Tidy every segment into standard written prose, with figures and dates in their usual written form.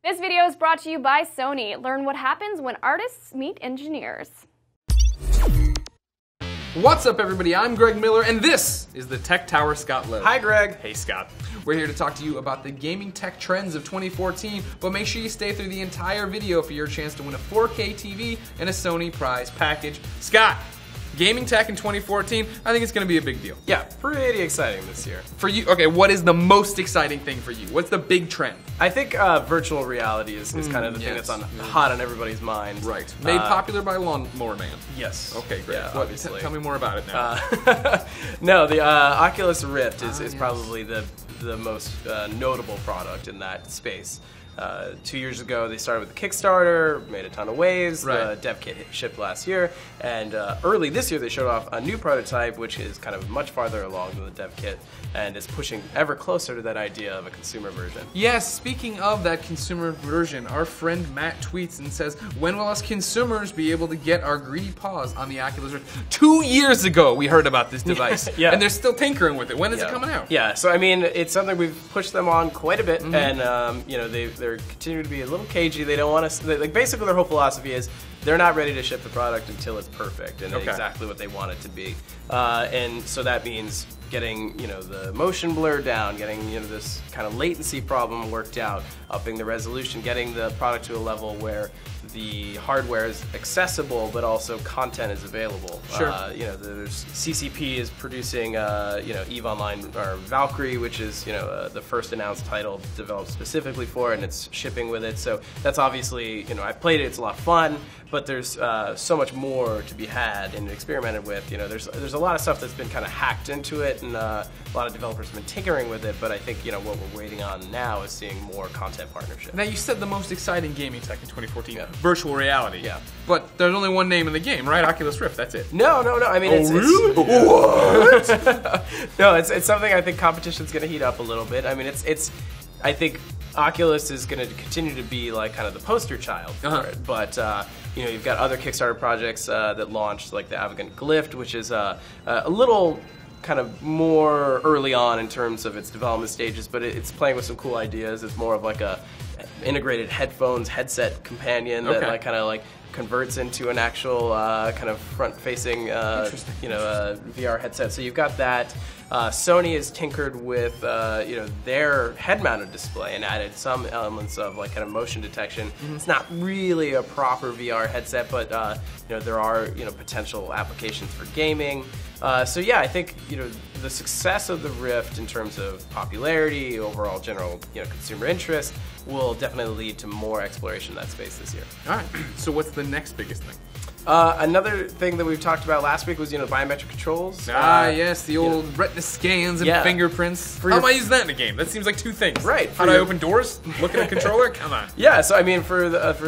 This video is brought to you by Sony. Learn what happens when artists meet engineers. What's up, everybody? I'm Greg Miller, and this is the Tech Tower Scott Lowe. Hi, Greg. Hey, Scott. We're here to talk to you about the gaming tech trends of 2014, but make sure you stay through the entire video for your chance to win a 4K TV and a Sony prize package. Scott, gaming tech in 2014, I think it's going to be a big deal. Yeah, pretty exciting this year. For you, okay, what is the most exciting thing for you? What's the big trend? I think virtual reality is kind of the thing that's hot on everybody's mind. Right. Made popular by Lawnmower Man. Yes. Okay, great. Yeah, What, obviously. tell me more about it now. No, the Oculus Rift is probably the most notable product in that space. 2 years ago, they started with a Kickstarter, made a ton of waves. Right. The dev kit shipped last year, and early this year they showed off a new prototype, which is kind of much farther along than the dev kit, and is pushing ever closer to that idea of a consumer version. Yes, speaking of that consumer version, our friend Matt tweets and says, when will us consumers be able to get our greedy paws on the Oculus Rift? 2 years ago we heard about this device, Yeah. and they're still tinkering with it. When is it coming out? Yeah, so I mean, it's something we've pushed them on quite a bit, and you know, they're continuing to be a little cagey. They don't want to, like, basically their whole philosophy is they're not ready to ship the product until it's perfect and exactly what they want it to be. And so that means getting, you know, the motion blur down, getting, you know, this kind of latency problem worked out, upping the resolution, getting the product to a level where the hardware is accessible but also content is available. Sure. You know, there's CCP is producing, you know, EVE Online or Valkyrie, which is, you know, the first announced title developed specifically for it, and it's shipping with it. So that's obviously, you know, I've played it, it's a lot of fun, but there's so much more to be had and experimented with. You know, there's a lot of stuff that's been kind of hacked into it, and a lot of developers have been tinkering with it. But I think, you know, what we're waiting on now is seeing more content partnership. Now, you said the most exciting gaming tech in 2014, Yeah. virtual reality. Yeah. But there's only one name in the game, right? Oculus Rift, that's it. No. I mean, it's What? No, it's something I think competition's going to heat up a little bit. I mean, I think Oculus is going to continue to be like kind of the poster child for it. But you know, you've got other Kickstarter projects that launched, like the Avogant Glyph, which is a little kind of more early on in terms of its development stages, but it's playing with some cool ideas. It's more of like a integrated headset companion that like kind of like converts into an actual kind of front-facing, you know, VR headset. So you've got that. Sony has tinkered with, you know, their head-mounted display and added some elements of like kind of motion detection. It's not really a proper VR headset, but you know, there are, you know, potential applications for gaming. So yeah, I think, you know, the success of the Rift in terms of popularity, overall general, you know, consumer interest, will definitely lead to more exploration of that space this year. All right, so what's the next biggest thing? Another thing that we talked about last week was, you know, biometric controls. Yes, the old retina scans and fingerprints. How am I using that in a game? That seems like two things. Right. How do I open doors? Look at a controller? Come on. Yeah, so I mean, for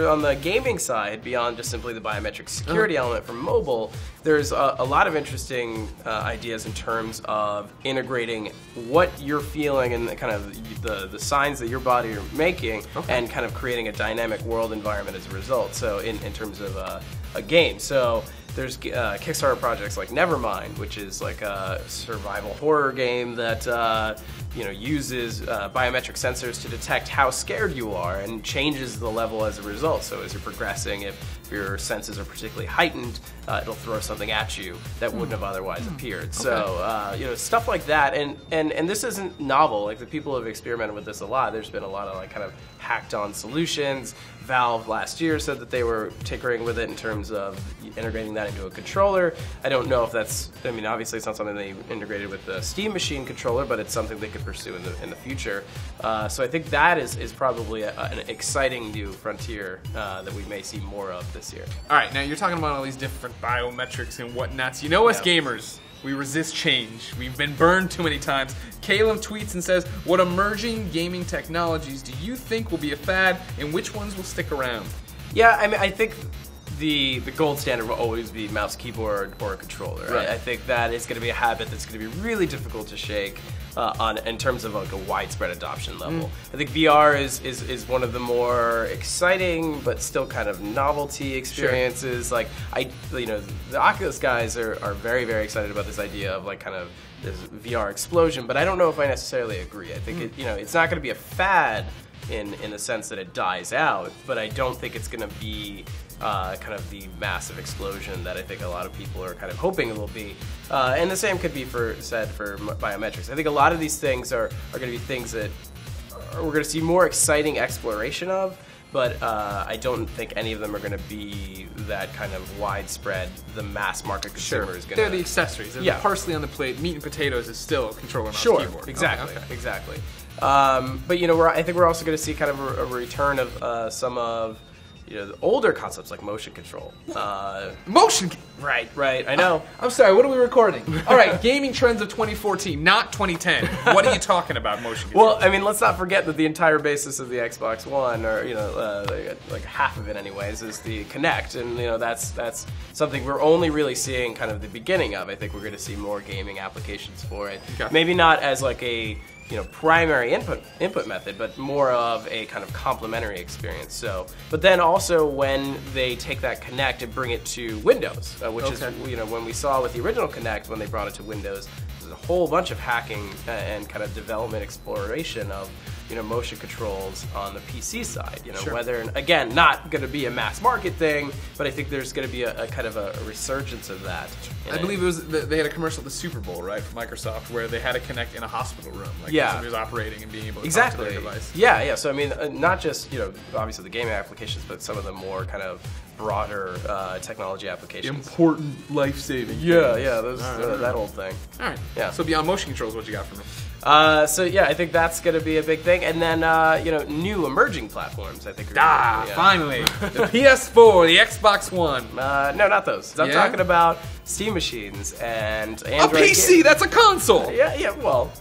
on the gaming side, beyond just simply the biometric security element from mobile, there's a lot of interesting ideas in terms of integrating what you're feeling and kind of the signs that your body are making, and kind of creating a dynamic world environment as a result. So in terms of a game. So there's Kickstarter projects like Nevermind, which is like a survival horror game that you know, uses biometric sensors to detect how scared you are and changes the level as a result. So as you're progressing, if your senses are particularly heightened, it'll throw something at you that wouldn't have otherwise appeared. So you know, stuff like that, and this isn't novel. Like, the people have experimented with this a lot. There's been a lot of like kind of hacked on solutions. Valve last year said that they were tinkering with it in terms of integrating that into a controller. I don't know if that's, I mean, obviously it's not something they integrated with the Steam Machine controller, but it's something they could pursue in the future. So I think that is probably an exciting new frontier that we may see more of this year. All right, now you're talking about all these different biometrics and whatnots. You know us gamers, we resist change. We've been burned too many times. Caleb tweets and says, what emerging gaming technologies do you think will be a fad, and which ones will stick around? Yeah, I mean, I think the gold standard will always be mouse, keyboard, or a controller. Right. I think that is going to be a habit that's going to be really difficult to shake in terms of like a widespread adoption level. I think VR is one of the more exciting but still kind of novelty experiences. Like, you know, the Oculus guys are very, very excited about this idea of like kind of this VR explosion, but I don't know if I necessarily agree. I think you know, it's not going to be a fad in the sense that it dies out, but I don't think it's going to be kind of the massive explosion that I think a lot of people are kind of hoping it will be. And the same could be said for biometrics. I think a lot of these things are going to be things that we're going to see more exciting exploration of, but I don't think any of them are going to be that kind of widespread, the mass market consumer is going to... They're the accessories. They're the parsley on the plate. Meat and potatoes is still a controller, mouse, keyboard. Exactly, okay. exactly. But, you know, I think we're also going to see kind of a return of some of, you know, the older concepts like motion control. Right, I know. I'm sorry, what are we recording? All right, gaming trends of 2014, not 2010. What are you talking about, motion control? Well, I mean, let's not forget that the entire basis of the Xbox One, or, you know, like half of it anyways, is the Kinect. And, you know, that's something we're only really seeing kind of the beginning of. I think we're going to see more gaming applications for it. Okay. Maybe not as like a, you know, primary input method, but more of a kind of complementary experience. So, but then also when they take that Kinect and bring it to Windows, which is, you know, when we saw with the original Kinect, when they brought it to Windows, there's a whole bunch of hacking and kind of development exploration of, you know, motion controls on the PC side. You know, whether, again, not going to be a mass market thing, but I think there's going to be a kind of a resurgence of that. I believe it was they had a commercial at the Super Bowl, right, from Microsoft, where they had a Kinect in a hospital room, like somebody was operating and being able to talk to their device. Yeah. So I mean, not just, you know, obviously the gaming applications, but some of the more kind of broader technology applications. Important life-saving. Yeah, those, that old thing. All right. Yeah. So beyond motion controls, what you got for me? So yeah, I think that's going to be a big thing, and then you know, new emerging platforms. I think. Finally, the PS4, the Xbox One. No, not those. I'm talking about Steam machines and Android. A PC. That's a console. Yeah. Well,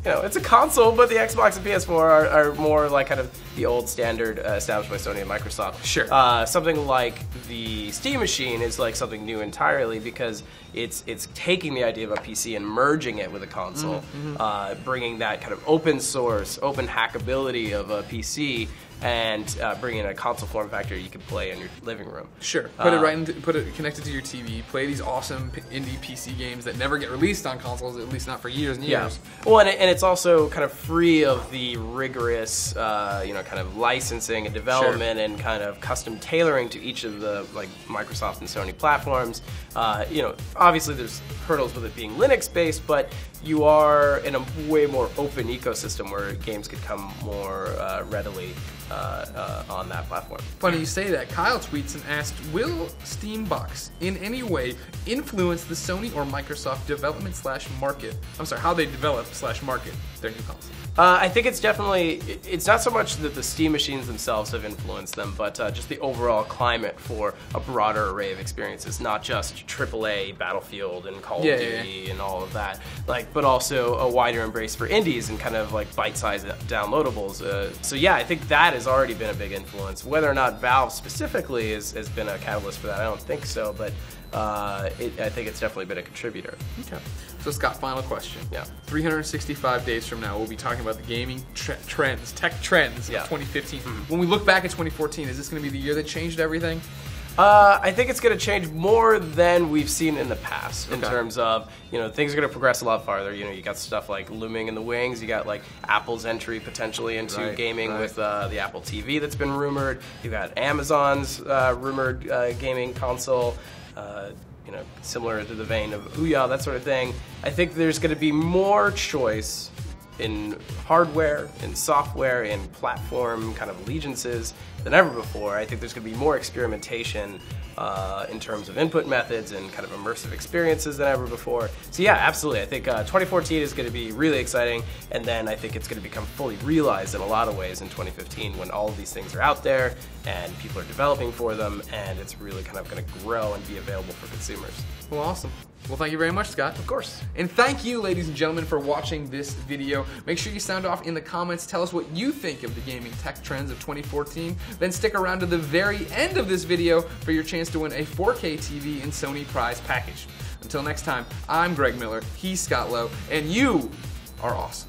you know, it's a console, but the Xbox and PS4 are more like kind of the old standard established by Sony and Microsoft. Sure. Something like the Steam machine is like something new entirely because it's taking the idea of a PC and merging it with a console, bringing that kind of open source, open hackability of a PC, and bringing in a console form factor you can play in your living room. Sure. Put it connected to your TV. Play these awesome indie PC games that never get released on consoles, at least not for years and years. Well, and it's also kind of free of the rigorous, you know, kind of licensing and development and kind of custom tailoring to each of the like Microsoft and Sony platforms. You know, obviously there's hurdles with it being Linux-based, but you are in a way more open ecosystem where games could come more readily on that platform. Funny you say that. Kyle tweets and asked, will Steambox in any way influence the Sony or Microsoft development / market? I'm sorry, how they develop / market their new console? I think it's definitely, it's not so much that the Steam machines themselves have influenced them, but just the overall climate for a broader array of experiences, not just AAA, Battlefield, and Call of Duty and all of that, like, but also a wider embrace for indies and kind of like bite-sized downloadables. So yeah, I think that has already been a big influence. Whether or not Valve specifically has been a catalyst for that, I don't think so, but I think it's definitely been a contributor. Okay. So Scott, final question. Yeah. 365 days from now, we'll be talking about the gaming trends, tech trends of 2015. When we look back at 2014, is this going to be the year that changed everything? I think it's going to change more than we've seen in the past in terms of, you know, things are going to progress a lot farther. You know, you got stuff like looming in the wings. You got like Apple's entry potentially into gaming with the Apple TV that's been rumored. You got Amazon's rumored gaming console. You know, similar to the vein of Ouya, that sort of thing. I think there's going to be more choice in hardware, in software, in platform kind of allegiances than ever before. I think there's going to be more experimentation in terms of input methods and kind of immersive experiences than ever before. So yeah, absolutely. I think 2014 is going to be really exciting, and then I think it's going to become fully realized in a lot of ways in 2015 when all of these things are out there and people are developing for them, and it's really kind of going to grow and be available for consumers. Well, awesome. Well, thank you very much, Scott. Of course. And thank you, ladies and gentlemen, for watching this video. Make sure you sound off in the comments. Tell us what you think of the gaming tech trends of 2014. Then stick around to the very end of this video for your chance to win a 4K TV and Sony prize package. Until next time, I'm Greg Miller, he's Scott Lowe, and you are awesome.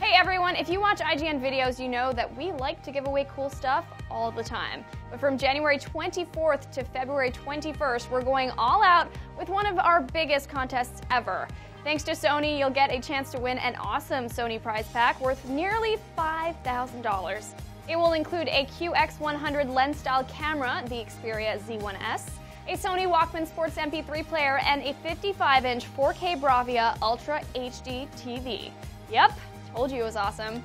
Hey, everyone, if you watch IGN videos, you know that we like to give away cool stuff all the time. But from January 24th to February 21st, we're going all out with one of our biggest contests ever. Thanks to Sony, you'll get a chance to win an awesome Sony prize pack worth nearly $5,000. It will include a QX100 lens-style camera, the Xperia Z1S, a Sony Walkman Sports MP3 player, and a 55-inch 4K Bravia Ultra HD TV. Yep, told you it was awesome.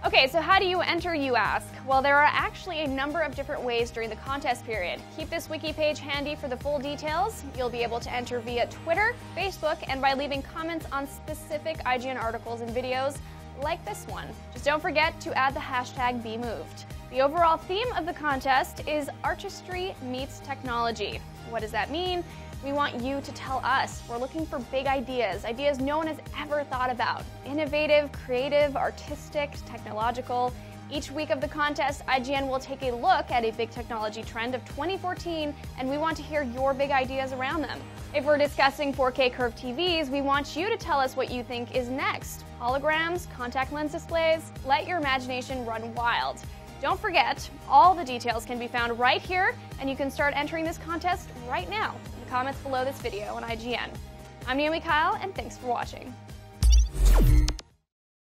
Okay, so how do you enter, you ask? Well, there are actually a number of different ways during the contest period. Keep this wiki page handy for the full details. You'll be able to enter via Twitter, Facebook, and by leaving comments on specific IGN articles and videos like this one. Just don't forget to add the hashtag BeMoved. The overall theme of the contest is artistry meets technology. What does that mean? We want you to tell us. We're looking for big ideas, ideas no one has ever thought about. Innovative, creative, artistic, technological. Each week of the contest, IGN will take a look at a big technology trend of 2014, and we want to hear your big ideas around them. If we're discussing 4K curved TVs, we want you to tell us what you think is next. Holograms, contact lens displays, let your imagination run wild. Don't forget, all the details can be found right here, and you can start entering this contest right now in the comments below this video on IGN. I'm Naomi Kyle, and thanks for watching.